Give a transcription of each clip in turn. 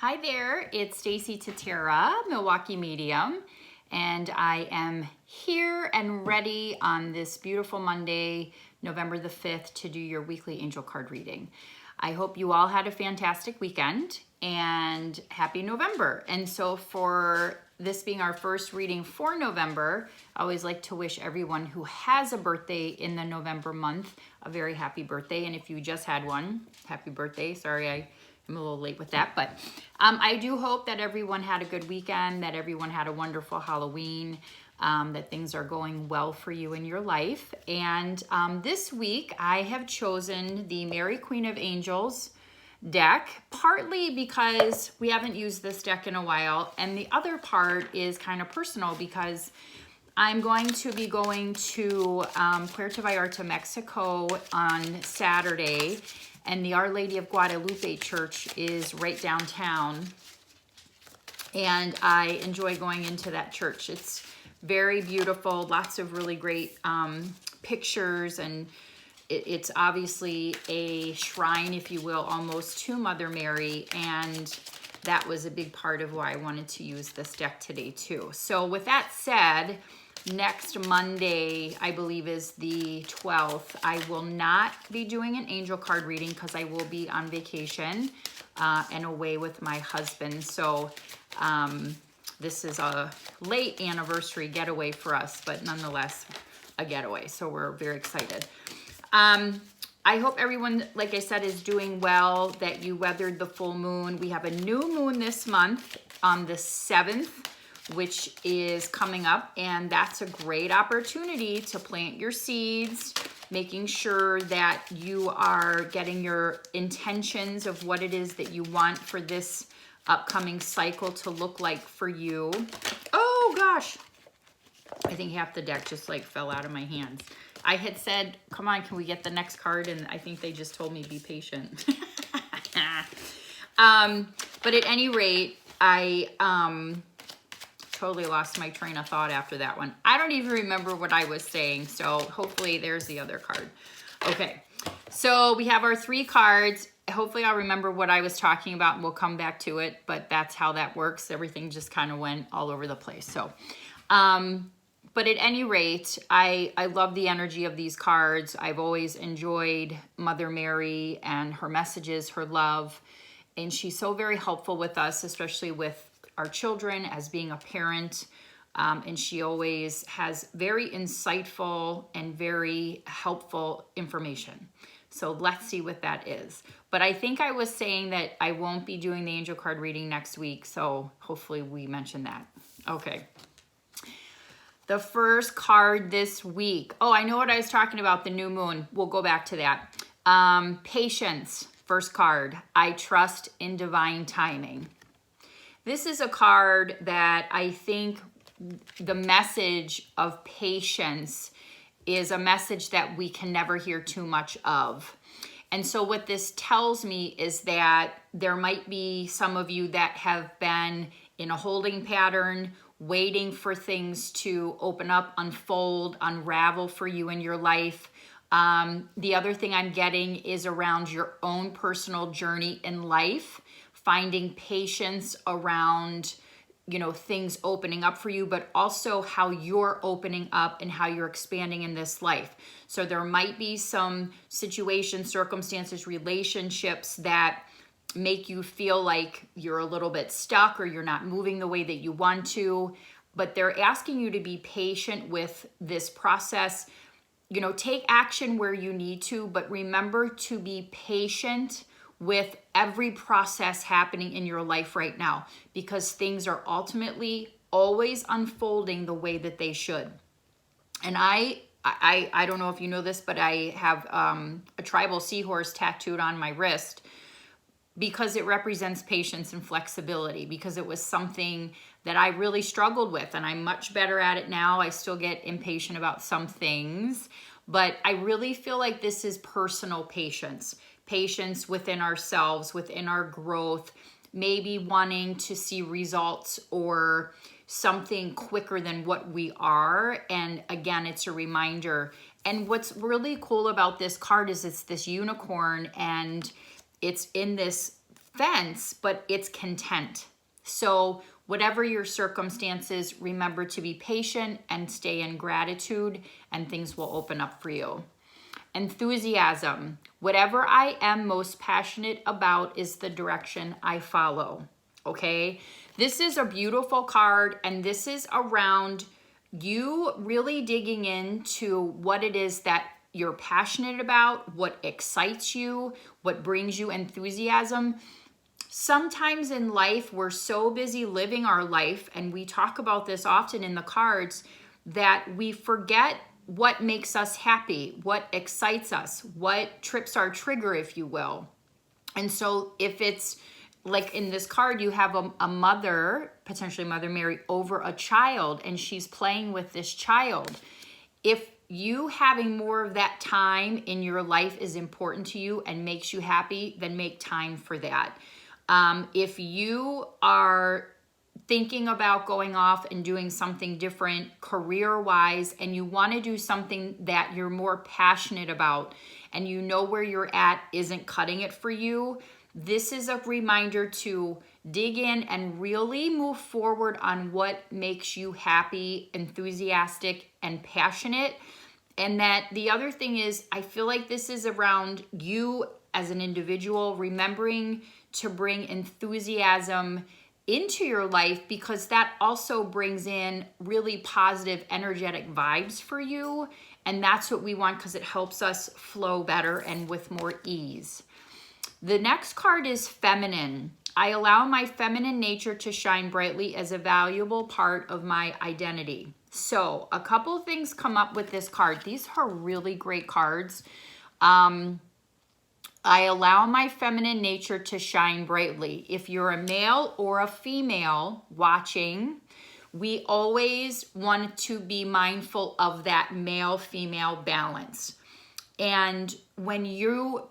Hi there, it's Stacie Tatera-Milwaukee Medium, and I am here and ready on this beautiful Monday, November the 5th, to do your weekly angel card reading. I hope you all had a fantastic weekend and happy November. And so for this being our first reading for November, I always like to wish everyone who has a birthday in the November month a very happy birthday. And if you just had one, happy birthday. Sorry, I'm a little late with that, but I do hope that everyone had a good weekend, that everyone had a wonderful Halloween, that things are going well for you in your life. And this week I have chosen the Mary Queen of Angels deck, partly because we haven't used this deck in a while, and the other part is kind of personal because I'm going to be going to Puerto Vallarta, Mexico on Saturday, and the Our Lady of Guadalupe Church is right downtown, and I enjoy going into that church. It's very beautiful, lots of really great pictures, and it's obviously a shrine, if you will, almost to Mother Mary, and that was a big part of why I wanted to use this deck today too. So with that said, next Monday, I believe, is the 12th. I will not be doing an angel card reading because I will be on vacation and away with my husband. So this is a late anniversary getaway for us, but nonetheless a getaway. So we're very excited. I hope everyone, like I said, is doing well, that you weathered the full moon. We have a new moon this month on the 7th, which is coming up, and that's a great opportunity to plant your seeds, making sure that you are getting your intentions of what it is that you want for this upcoming cycle to look like for you. Oh gosh, I think half the deck just like fell out of my hands. I had said, come on, can we get the next card? And I think they just told me be patient. But at any rate, I totally lost my train of thought after that one. I don't even remember what I was saying, so hopefully there's the other card. Okay, so we have our 3 cards. Hopefully I'll remember what I was talking about and we'll come back to it, but that's how that works. Everything just kind of went all over the place. So, but at any rate, I love the energy of these cards. I've always enjoyed Mother Mary and her messages, her love, and she's so very helpful with us, especially with our children as being a parent, and she always has very insightful and very helpful information. So let's see what that is. But I think I was saying that I won't be doing the angel card reading next week, so hopefully we mention that. Okay. The first card this week. Oh, I know what I was talking about, the new moon. We'll go back to that. Patience, first card. I trust in divine timing. This is a card that I think the message of patience is a message that we can never hear too much of. And so what this tells me is that there might be some of you that have been in a holding pattern, waiting for things to open up, unfold, unravel for you in your life. The other thing I'm getting is around your own personal journey in life, finding patience around, you know, things opening up for you, but also how you're opening up and how you're expanding in this life. So there might be some situations, circumstances, relationships that make you feel like you're a little bit stuck or you're not moving the way that you want to, but they're asking you to be patient with this process. You know, take action where you need to, but remember to be patient with every process happening in your life right now, because things are ultimately always unfolding the way that they should. And I don't know if you know this, but I have a tribal seahorse tattooed on my wrist because it represents patience and flexibility, because it was something that I really struggled with, and I'm much better at it now. I still get impatient about some things, but I really feel like this is personal patience. Patience within ourselves, within our growth, maybe wanting to see results or something quicker than what we are. And again, it's a reminder. And what's really cool about this card is it's this unicorn, and it's in this fence, but it's content. So whatever your circumstances, remember to be patient and stay in gratitude, and things will open up for you. Enthusiasm. Whatever I am most passionate about is the direction I follow. Okay? This is a beautiful card, and this is around you really digging into what it is that you're passionate about, what excites you, what brings you enthusiasm. Sometimes in life, we're so busy living our life, and we talk about this often in the cards, that we forget what makes us happy, what excites us, what trips our trigger, if you will. And so if it's like in this card, you have a mother, potentially Mother Mary, over a child, and she's playing with this child. If you having more of that time in your life is important to you and makes you happy, then make time for that. If you are thinking about going off and doing something different career-wise, and you want to do something that you're more passionate about, and you know where you're at isn't cutting it for you, this is a reminder to dig in and really move forward on what makes you happy, enthusiastic, and passionate. And that the other thing is, I feel like this is around you as an individual, remembering to bring enthusiasm into your life, because that also brings in really positive, energetic vibes for you. And that's what we want, because it helps us flow better and with more ease. The next card is feminine. I allow my feminine nature to shine brightly as a valuable part of my identity. So a couple of things come up with this card. These are really great cards. I allow my feminine nature to shine brightly. If you're a male or a female watching, we always want to be mindful of that male-female balance. And when you,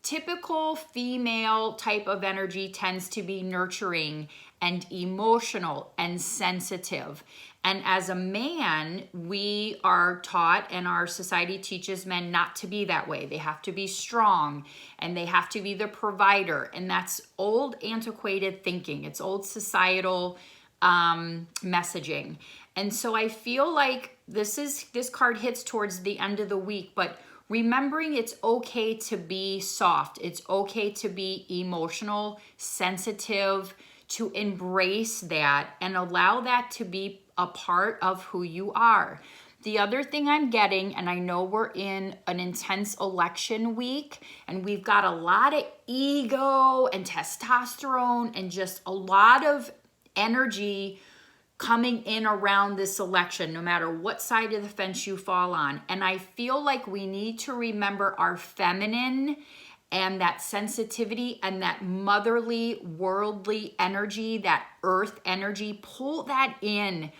typical female type of energy tends to be nurturing and emotional and sensitive. And as a man, we are taught, and our society teaches men not to be that way. They have to be strong, and they have to be the provider. And that's old, antiquated thinking. It's old societal messaging. And so I feel like this card hits towards the end of the week, but remembering it's okay to be soft. It's okay to be emotional, sensitive, to embrace that and allow that to be a part of who you are. The other thing I'm getting, and I know we're in an intense election week, and we've got a lot of ego and testosterone and just a lot of energy coming in around this election, no matter what side of the fence you fall on. And I feel like we need to remember our feminine and that sensitivity and that motherly, worldly energy, that earth energy. Pull that in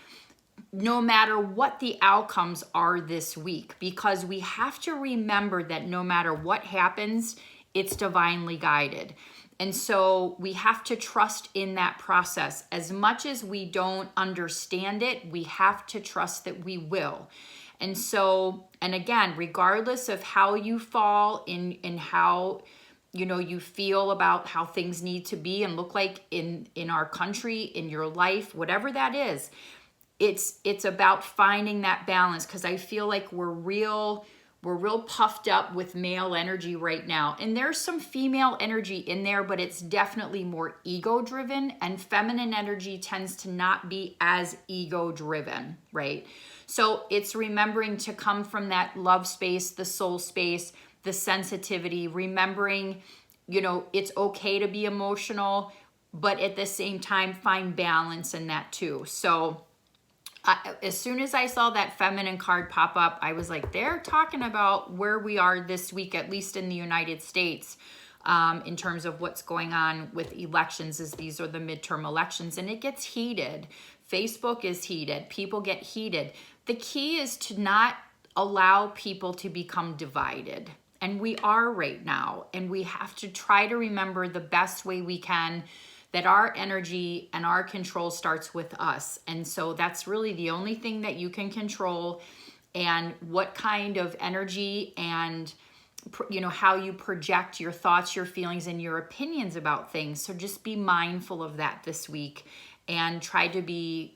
no matter what the outcomes are this week, because we have to remember that no matter what happens, it's divinely guided. And so we have to trust in that process. As much as we don't understand it, we have to trust that we will. And so, and again, regardless of how you fall in how, you feel about how things need to be and look like in our country, in your life, whatever that is, it's about finding that balance, because I feel like we're real puffed up with male energy right now. And there's some female energy in there, but it's definitely more ego driven, and feminine energy tends to not be as ego driven, right? So it's remembering to come from that love space, the soul space, the sensitivity, remembering, it's okay to be emotional, but at the same time, find balance in that too. So as soon as I saw that feminine card pop up, I was like, they're talking about where we are this week, at least in the United States, in terms of what's going on with elections, as these are the midterm elections, and it gets heated. Facebook is heated. People get heated. The key is to not allow people to become divided. And we are right now. And we have to try to remember the best way we can that our energy and our control starts with us. And so that's really the only thing that you can control, and what kind of energy and you know, how you project your thoughts, your feelings, and your opinions about things. So just be mindful of that this week, and try to be,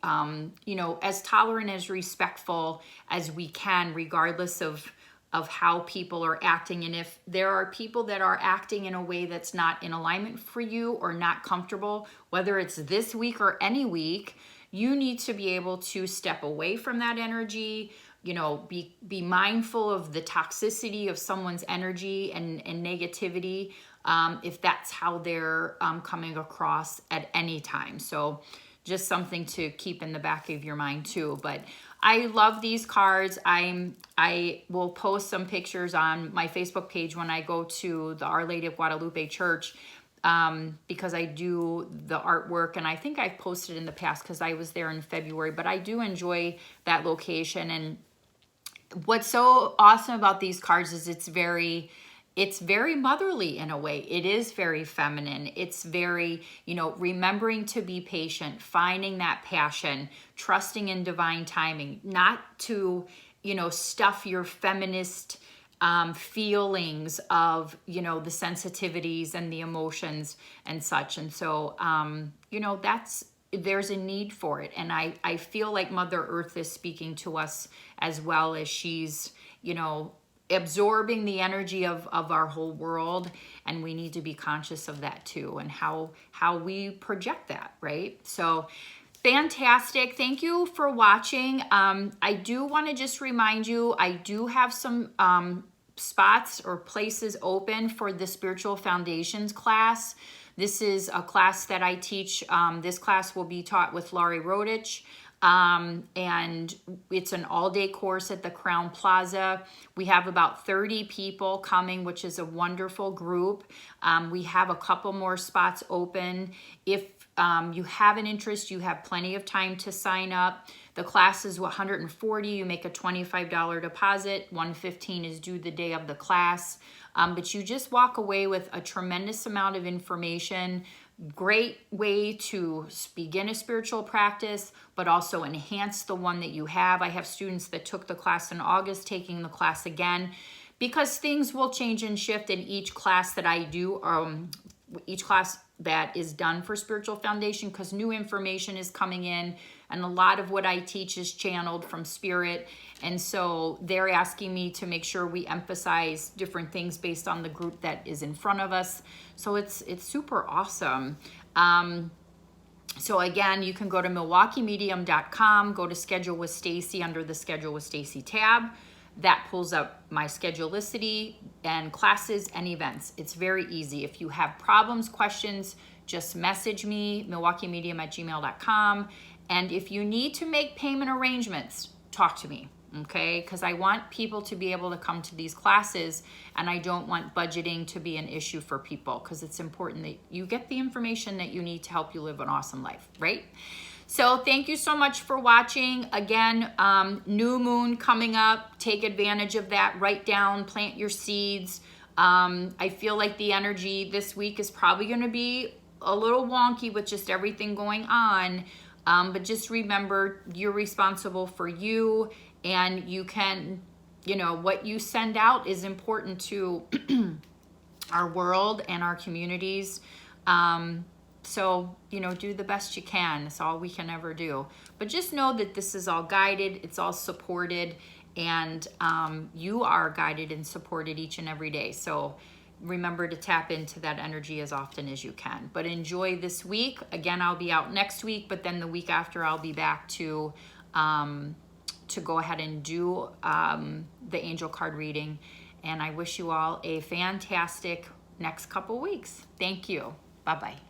you know, as tolerant, as respectful as we can, regardless of how people are acting. And if there are people that are acting in a way that's not in alignment for you or not comfortable, whether it's this week or any week, you need to be able to step away from that energy, you know, be mindful of the toxicity of someone's energy and negativity, if that's how they're coming across at any time. So just something to keep in the back of your mind too. But I love these cards. I will post some pictures on my Facebook page when I go to the Our Lady of Guadalupe Church, because I do the artwork, and I think I've posted in the past because I was there in February, but I do enjoy that location. And what's so awesome about these cards is it's very motherly in a way. It is very feminine. It's very, you know, remembering to be patient, finding that passion, trusting in divine timing, not to, you know, stuff your feminist feelings of, you know, the sensitivities and the emotions and such. And so, you know, there's a need for it. And I feel like Mother Earth is speaking to us as well, as she's, you know, absorbing the energy of our whole world, and we need to be conscious of that too, and how we project that, right? So fantastic. Thank you for watching. I do want to just remind you, I do have some spots or places open for the Spiritual Foundations class. This is a class that I teach. This class will be taught with Laurie Rodich. And it's an all-day course at the Crown Plaza. We have about 30 people coming, which is a wonderful group. We have a couple more spots open. If you have an interest, you have plenty of time to sign up. The class is $140. You make a $25 deposit. $115 is due the day of the class. But you just walk away with a tremendous amount of information. Great way to begin a spiritual practice, but also enhance the one that you have. I have students that took the class in August taking the class again, because things will change and shift in each class that I do, each class that is done for Spiritual Foundation, because new information is coming in, and a lot of what I teach is channeled from Spirit. And so they're asking me to make sure we emphasize different things based on the group that is in front of us. So it's super awesome. So again, you can go to MilwaukeeMedium.com, go to Schedule with Stacie under the Schedule with Stacie tab. That pulls up my Schedulicity and classes and events. It's very easy. If you have problems, questions, just message me, MilwaukeeMedium@gmail.com. And if you need to make payment arrangements, talk to me, okay? Because I want people to be able to come to these classes, and I don't want budgeting to be an issue for people, because it's important that you get the information that you need to help you live an awesome life, right? So thank you so much for watching. Again, new moon coming up. Take advantage of that. Write down, plant your seeds. I feel like the energy this week is probably going to be a little wonky with just everything going on. But just remember, you're responsible for you, and you can, you know, what you send out is important to our world and our communities. So, you know, do the best you can. That's all we can ever do. But just know that this is all guided, it's all supported, and you are guided and supported each and every day. So remember to tap into that energy as often as you can. But enjoy this week. Again, I'll be out next week, but then the week after I'll be back to go ahead and do the angel card reading. And I wish you all a fantastic next couple weeks. Thank you. Bye-bye.